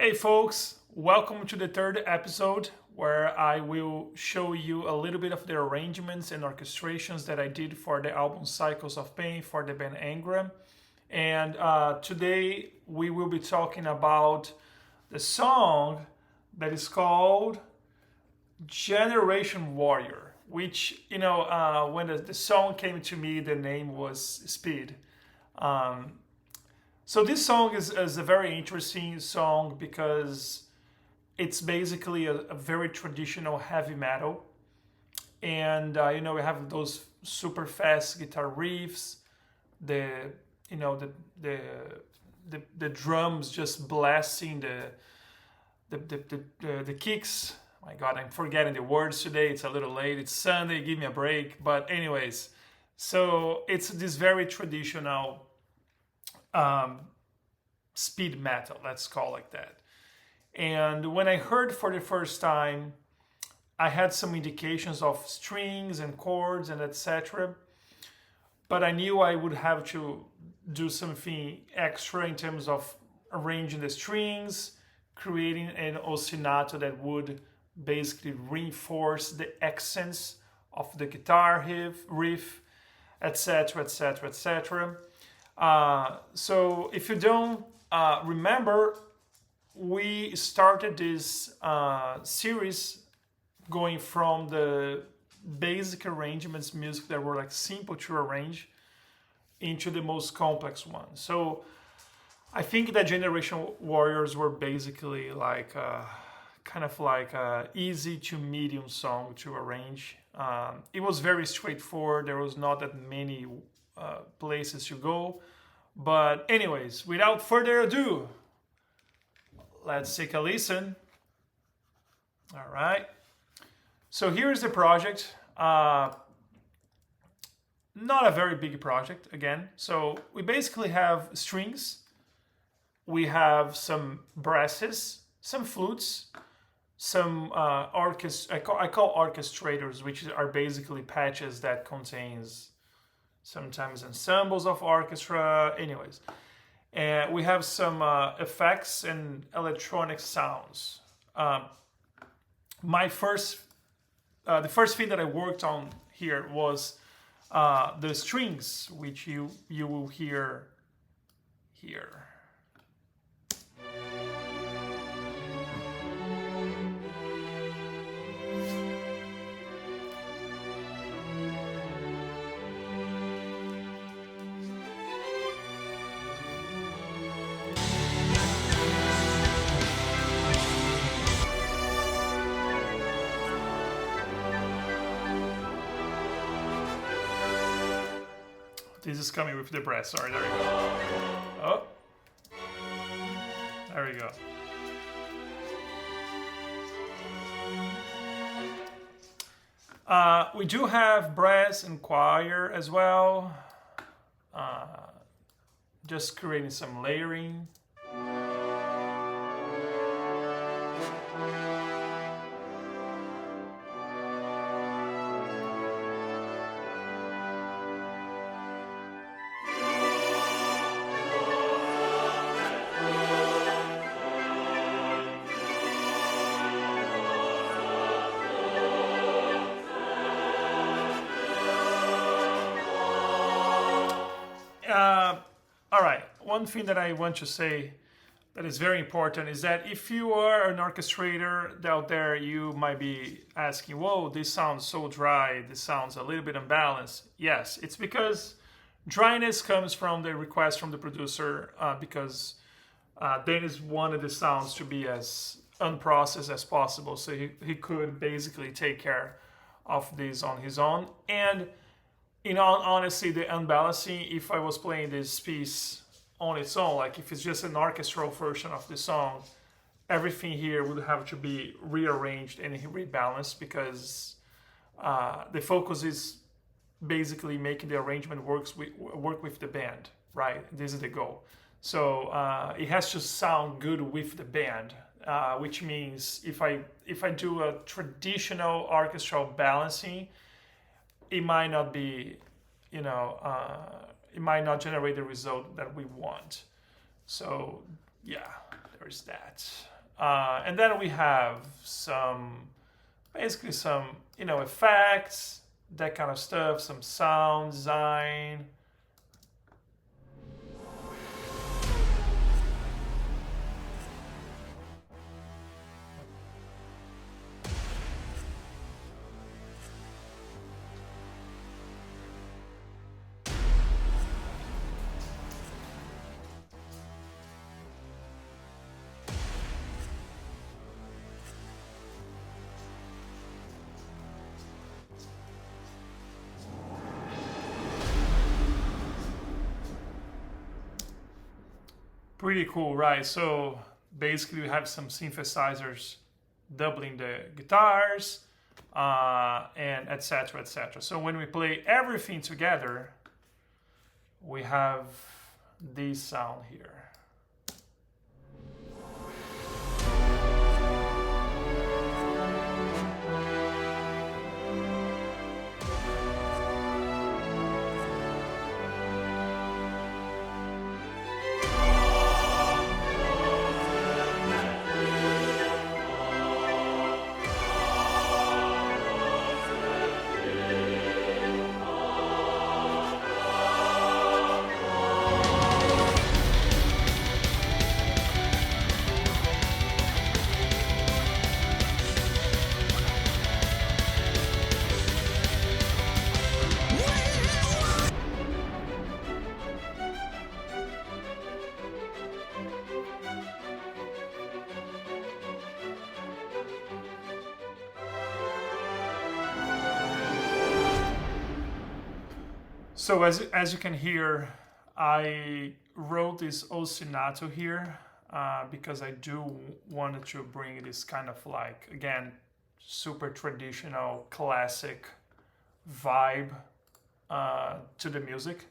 Hey folks, welcome to the third episode where I will show you a little bit of the arrangements and orchestrations that I did for the album Cycles of Pain for the band Angra. And today we will be talking about the song that is called Generation Warrior, which, when the song came to me, the name was Speed. So this song is a very interesting song because it's basically a very traditional heavy metal, and we have those super fast guitar riffs, the you know the drums just blasting the kicks. My God, I'm forgetting the words today. It's a little late. It's Sunday. Give me a break. But anyways, so it's this very traditional speed metal, let's call it like that. And when I heard for the first time, I had some indications of strings and chords and etc. But I knew I would have to do something extra in terms of arranging the strings, creating an ostinato that would basically reinforce the accents of the guitar riff, etc., etc., etc. So if you don't remember, we started this series going from the basic arrangements music that were like simple to arrange into the most complex ones. So I think that Generation Warriors were basically like kind of like a easy to medium song to arrange. It was very straightforward. There was not that many places to go. But anyways, without further ado, let's take a listen. All right. So here's the project. Not a very big project again. So we basically have strings. We have some brasses, some flutes, some I call orchestrators, which are basically patches that contains sometimes ensembles of orchestra. Anyways, and we have some effects and electronic sounds. The first thing that I worked on here was the strings, which you will hear here. This is coming with the brass. Sorry, there we go. Oh, there we go. We do have brass and choir as well. Just creating some layering. All right, one thing that I want to say that is very important is that if you are an orchestrator out there, you might be asking, whoa, this sounds so dry, this sounds a little bit unbalanced. Yes, it's because dryness comes from the request from the producer because Dennis wanted the sounds to be as unprocessed as possible, so he could basically take care of this on his own. And in all honesty, the unbalancing, if I was playing this piece on its own, like if it's just an orchestral version of the song, everything here would have to be rearranged and rebalanced because the focus is basically making the arrangement work with the band, right? This is the goal. So it has to sound good with the band, which means if I do a traditional orchestral balancing, it might not be, it might not generate the result that we want. So yeah, there's that. And then we have basically some, effects, that kind of stuff, some sound design. Pretty cool, right? So basically, we have some synthesizers doubling the guitars, and etc. etc. So when we play everything together, we have this sound here. So as you can hear, I wrote this ostinato here because I do wanted to bring this kind of like, again, super traditional classic vibe to the music.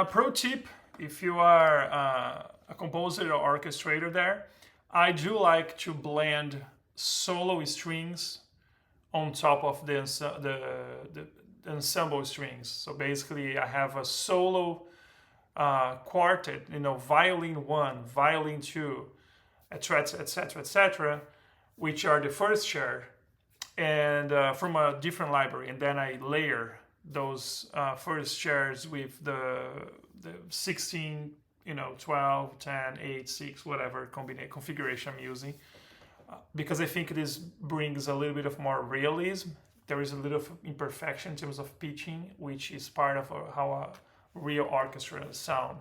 Pro tip, if you are a composer or orchestrator there, I do like to blend solo strings on top of the ensemble strings. So basically I have a solo quartet, violin 1, violin 2, etc., etc., etc., which are the first chair, and from a different library, and then I layer those first chairs with the 16, 12, 10, 8, 6, whatever configuration I'm using, because I think this brings a little bit of more realism. There is a little imperfection in terms of pitching, which is part of how a real orchestra sound.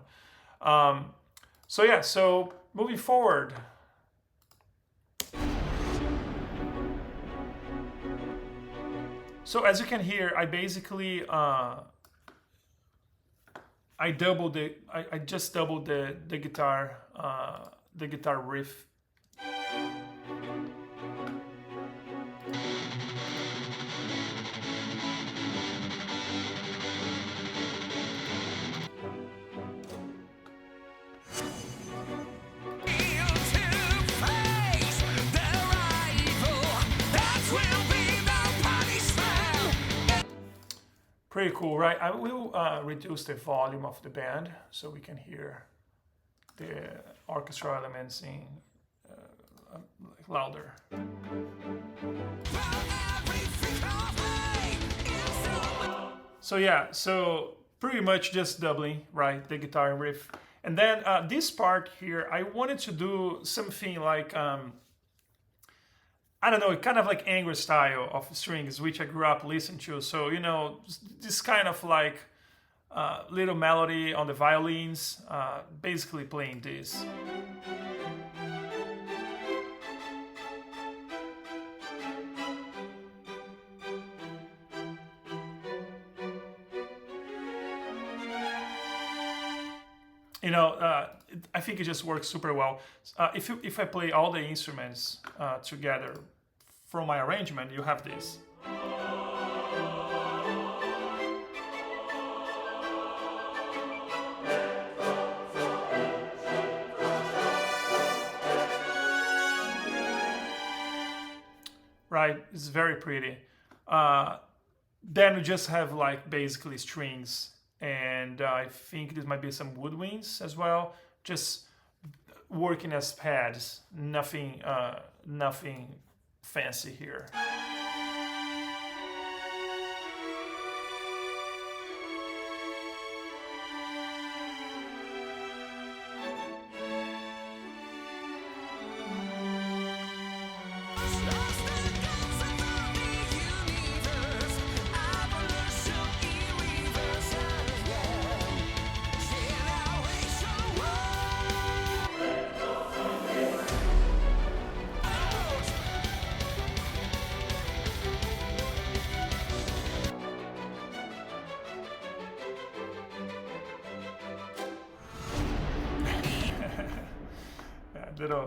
So moving forward. So as you can hear, I basically I just doubled the guitar riff. Pretty cool, right? I will reduce the volume of the band so we can hear the orchestral elements in louder. So yeah, so pretty much just doubling, right, the guitar riff. And then this part here, I wanted to do something like I don't know, kind of like Angra style of strings, which I grew up listening to. So, this kind of like little melody on the violins, basically playing this. I think it just works super well. If I play all the instruments together from my arrangement, you have this. right? It's very pretty. Uh, then we just have like basically strings, and I think this might be some woodwinds as well. Just working as pads, nothing fancy here.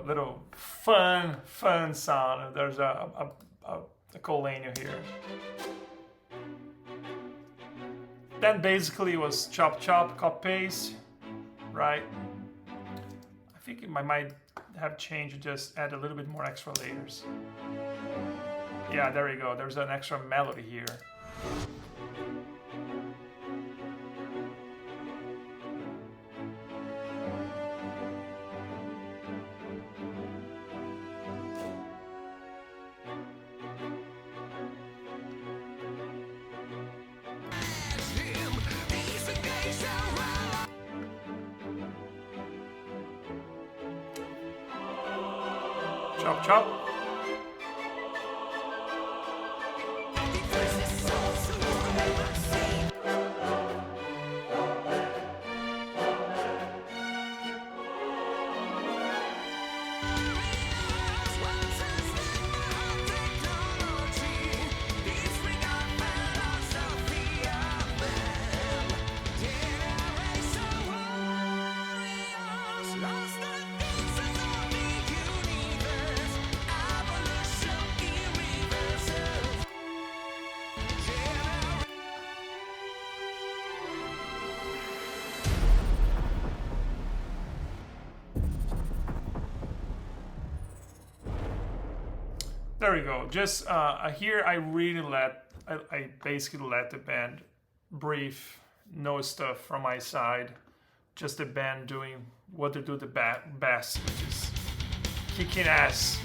Little fun sound. There's a colania here. Then basically was chop chop, cut paste, right? I think I might have changed, just add a little bit more extra layers. Yeah, there you go. There's an extra melody here. Chop chop. There we go. Just here, I really I basically let the band breathe, no stuff from my side, just the band doing what they do the best, which is kicking ass.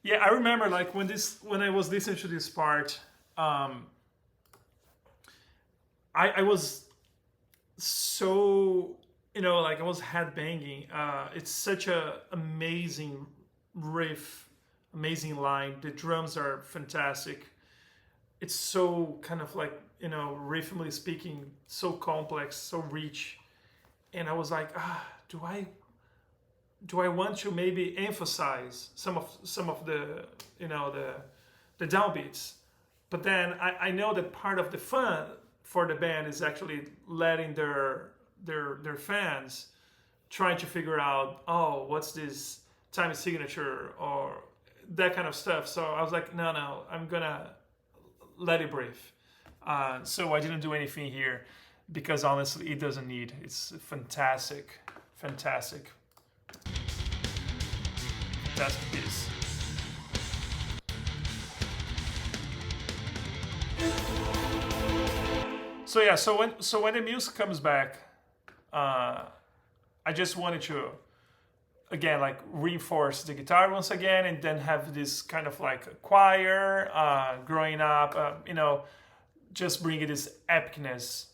Yeah, I remember like when I was listening to this part, I was so, like I was headbanging. It's such a amazing riff, amazing line. The drums are fantastic. It's so kind of like, rhythmically speaking, so complex, so rich. And I was like, do I want to maybe emphasize some of the, the downbeats? But then I know that part of the fun for the band is actually letting their fans trying to figure out, what's this time signature or that kind of stuff. So I was like, no, I'm gonna let it breathe. So I didn't do anything here because honestly, it doesn't need. It's fantastic piece. So yeah, so when the music comes back, I just wanted to again like reinforce the guitar once again, and then have this kind of like a choir growing up, just bringing this epicness.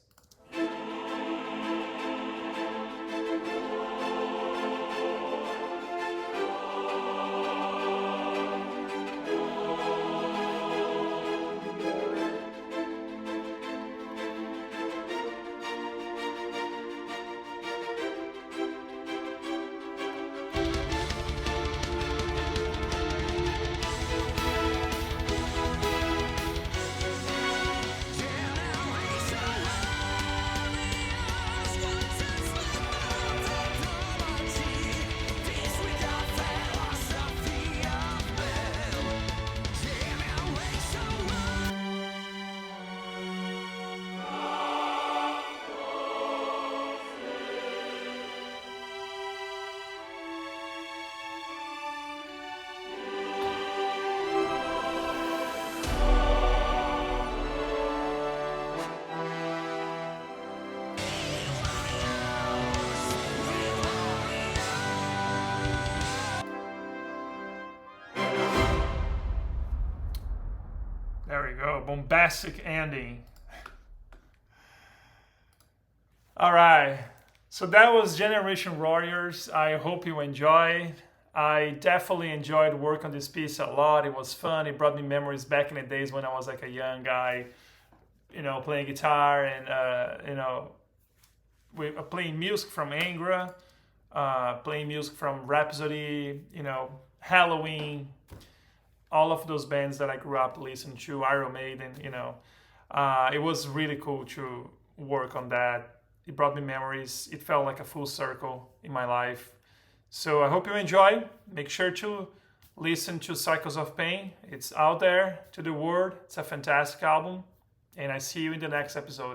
bombastic ending. All right. So that was Generation Warriors. I hope you enjoyed. I definitely enjoyed working on this piece a lot. It was fun. It brought me memories back in the days when I was like a young guy, playing guitar and, playing music from Angra, playing music from Rhapsody, Halloween, all of those bands that I grew up listening to, Iron Maiden, it was really cool to work on that. It brought me memories. It felt like a full circle in my life. So I hope you enjoy. Make sure to listen to Cycles of Pain. It's out there to the world. It's a fantastic album. And I see you in the next episode.